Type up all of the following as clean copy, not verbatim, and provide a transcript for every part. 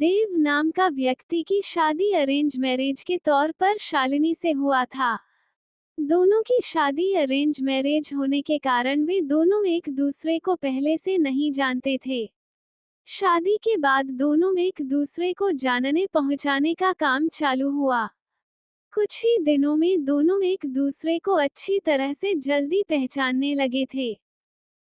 देव नाम का व्यक्ति की शादी अरेंज मैरिज के तौर पर शालिनी से हुआ था। दोनों की शादी अरेंज मैरिज होने के कारण वे दोनों एक दूसरे को पहले से नहीं जानते थे। शादी के बाद दोनों एक दूसरे को जानने पहुंचाने का काम चालू हुआ। कुछ ही दिनों में दोनों एक दूसरे को अच्छी तरह से जल्दी पहचानने लगे थे।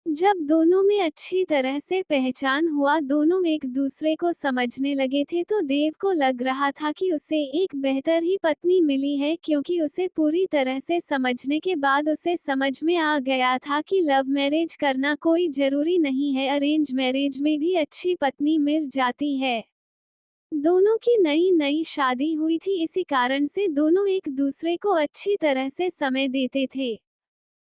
जब दोनों में अच्छी तरह से पहचान हुआ, दोनों एक दूसरे को समझने लगे थे, तो देव को लग रहा था कि उसे एक बेहतर ही पत्नी मिली है, क्योंकि उसे पूरी तरह से समझने के बाद उसे समझ में आ गया था कि लव मैरिज करना कोई जरूरी नहीं है, अरेंज मैरिज में भी अच्छी पत्नी मिल जाती है। दोनों की नई नई शादी हुई थी, इसी कारण से दोनों एक दूसरे को अच्छी तरह से समय देते थे।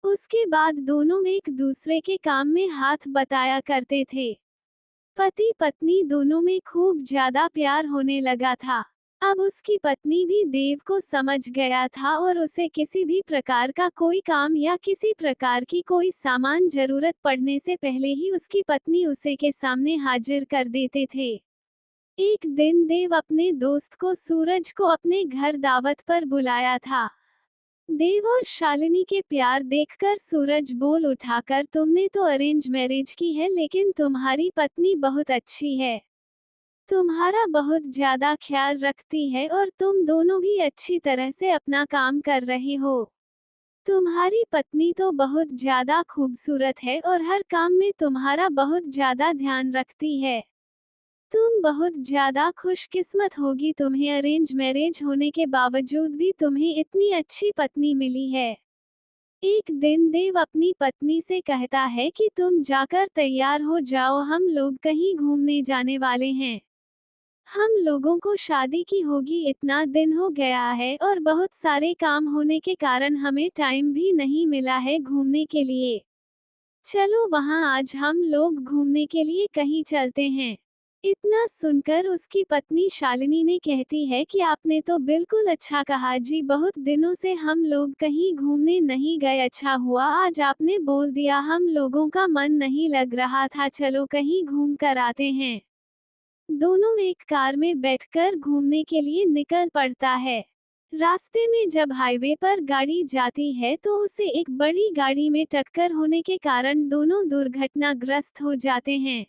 उसके बाद दोनों एक दूसरे के काम में हाथ बटाया करते थे। पति पत्नी दोनों में खूब ज्यादा प्यार होने लगा था। अब उसकी पत्नी भी देव को समझ गया था और उसे किसी भी प्रकार का कोई काम या किसी प्रकार की कोई सामान जरूरत पड़ने से पहले ही उसकी पत्नी उसे के सामने हाजिर कर देते थे। एक दिन देव अपने दोस्त को सूरज को अपने घर दावत पर बुलाया था। देव और शालिनी के प्यार देखकर सूरज बोल उठाकर, तुमने तो अरेंज मैरिज की है, लेकिन तुम्हारी पत्नी बहुत अच्छी है, तुम्हारा बहुत ज्यादा ख्याल रखती है और तुम दोनों भी अच्छी तरह से अपना काम कर रहे हो। तुम्हारी पत्नी तो बहुत ज्यादा खूबसूरत है और हर काम में तुम्हारा बहुत ज्यादा ध्यान रखती है। तुम बहुत ज्यादा खुशकिस्मत होगी, तुम्हें अरेंज मैरिज होने के बावजूद भी तुम्हें इतनी अच्छी पत्नी मिली है। एक दिन देव अपनी पत्नी से कहता है कि तुम जाकर तैयार हो जाओ, हम लोग कहीं घूमने जाने वाले हैं। हम लोगों को शादी की होगी, इतना दिन हो गया है और बहुत सारे काम होने के कारण हमें टाइम भी नहीं मिला है घूमने के लिए। चलो वहाँ आज हम लोग घूमने के लिए कहीं चलते हैं। इतना सुनकर उसकी पत्नी शालिनी ने कहती है कि आपने तो बिल्कुल अच्छा कहा जी, बहुत दिनों से हम लोग कहीं घूमने नहीं गए, अच्छा हुआ आज आपने बोल दिया, हम लोगों का मन नहीं लग रहा था, चलो कहीं घूम कर आते हैं। दोनों एक कार में बैठकर घूमने के लिए निकल पड़ता है। रास्ते में जब हाईवे पर गाड़ी जाती है तो उसे एक बड़ी गाड़ी में टक्कर होने के कारण दोनों दुर्घटनाग्रस्त हो जाते हैं।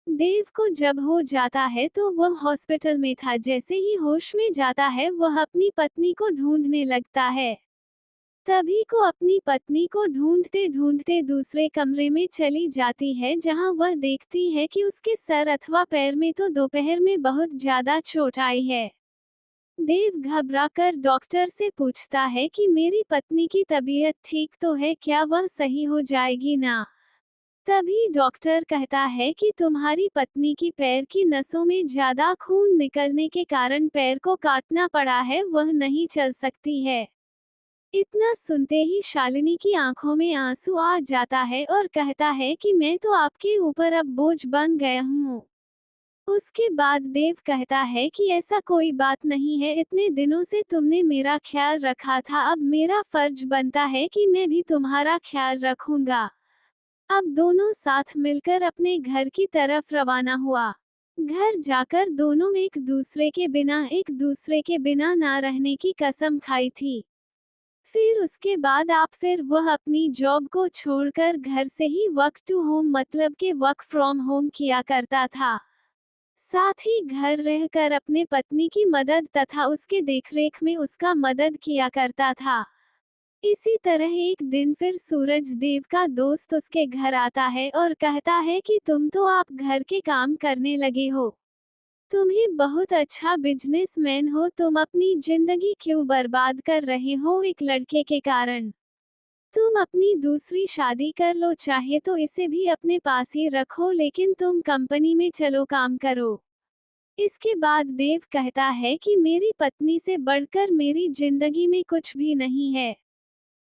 देव को जब हो जाता है तो वह हॉस्पिटल में था, जैसे ही होश में जाता है वह अपनी पत्नी को ढूंढने लगता है। तभी को अपनी पत्नी को ढूंढते ढूंढते दूसरे कमरे में चली जाती है, जहां वह देखती है कि उसके सर अथवा पैर में तो दोपहर में बहुत ज्यादा चोट आई है। देव घबराकर डॉक्टर से पूछता है कि मेरी पत्नी की तबीयत ठीक तो है, क्या वह सही हो जाएगी ना? तभी डॉक्टर कहता है कि तुम्हारी पत्नी की पैर की नसों में ज्यादा खून निकलने के कारण पैर को काटना पड़ा है, वह नहीं चल सकती है। इतना सुनते ही शालिनी की आंखों में आंसू आ जाता है और कहता है कि मैं तो आपके ऊपर अब बोझ बन गया हूँ। उसके बाद देव कहता है कि ऐसा कोई बात नहीं है, इतने दिनों से तुमने मेरा ख्याल रखा था, अब मेरा फर्ज बनता है कि मैं भी तुम्हारा ख्याल रखूंगा। अब दोनों साथ मिलकर अपने घर की तरफ रवाना हुआ। घर जाकर दोनों एक दूसरे के बिना ना रहने की कसम खाई थी। फिर उसके बाद फिर वह अपनी जॉब को छोड़कर घर से ही वर्क टू होम मतलब के वर्क फ्रॉम होम किया करता था। साथ ही घर रहकर अपने पत्नी की मदद तथा उसके देखरेख में उसका मदद किया करता था। इसी तरह एक दिन फिर सूरज देव का दोस्त उसके घर आता है और कहता है कि तुम तो आप घर के काम करने लगे हो, तुम्हें बहुत अच्छा बिजनेसमैन हो, तुम अपनी जिंदगी क्यों बर्बाद कर रहे हो एक लड़के के कारण? तुम अपनी दूसरी शादी कर लो, चाहे तो इसे भी अपने पास ही रखो, लेकिन तुम कंपनी में चलो काम करो। इसके बाद देव कहता है कि मेरी पत्नी से बढ़कर मेरी जिंदगी में कुछ भी नहीं है,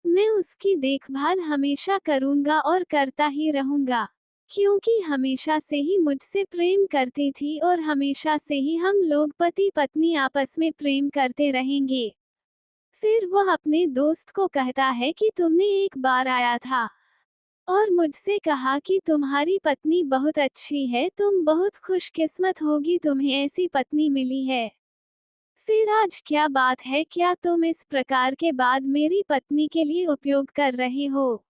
मैं उसकी देखभाल हमेशा करूंगा और करता ही रहूंगा, क्योंकि हमेशा से ही मुझसे प्रेम करती थी और हमेशा से ही हम लोग पति पत्नी आपस में प्रेम करते रहेंगे। फिर वह अपने दोस्त को कहता है कि तुमने एक बार आया था, और मुझसे कहा कि तुम्हारी पत्नी बहुत अच्छी है, तुम बहुत खुशकिस्मत होगी, तुम्हें ऐसी पत्नी मिली है। फिर आज क्या बात है, क्या तुम इस प्रकार के बाद मेरी पत्नी के लिए उपयोग कर रहे हो?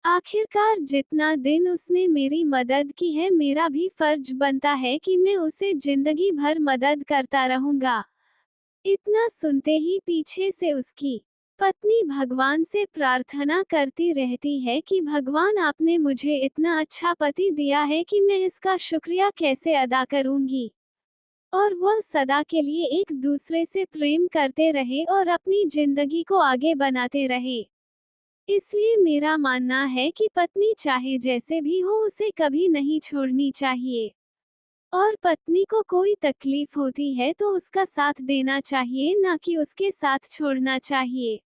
आखिरकार जितना दिन उसने मेरी मदद की है, मेरा भी फर्ज बनता है कि मैं उसे जिंदगी भर मदद करता रहूंगा। इतना सुनते ही पीछे से उसकी पत्नी भगवान से प्रार्थना करती रहती है कि भगवान, आपने मुझे इतना अच्छा पति दिया है कि मैं इसका शुक्रिया कैसे अदा करूंगी। और वह सदा के लिए एक दूसरे से प्रेम करते रहे और अपनी जिंदगी को आगे बनाते रहे। इसलिए मेरा मानना है कि पत्नी चाहे जैसे भी हो, उसे कभी नहीं छोड़नी चाहिए। और पत्नी को कोई तकलीफ होती है तो उसका साथ देना चाहिए, ना कि उसके साथ छोड़ना चाहिए।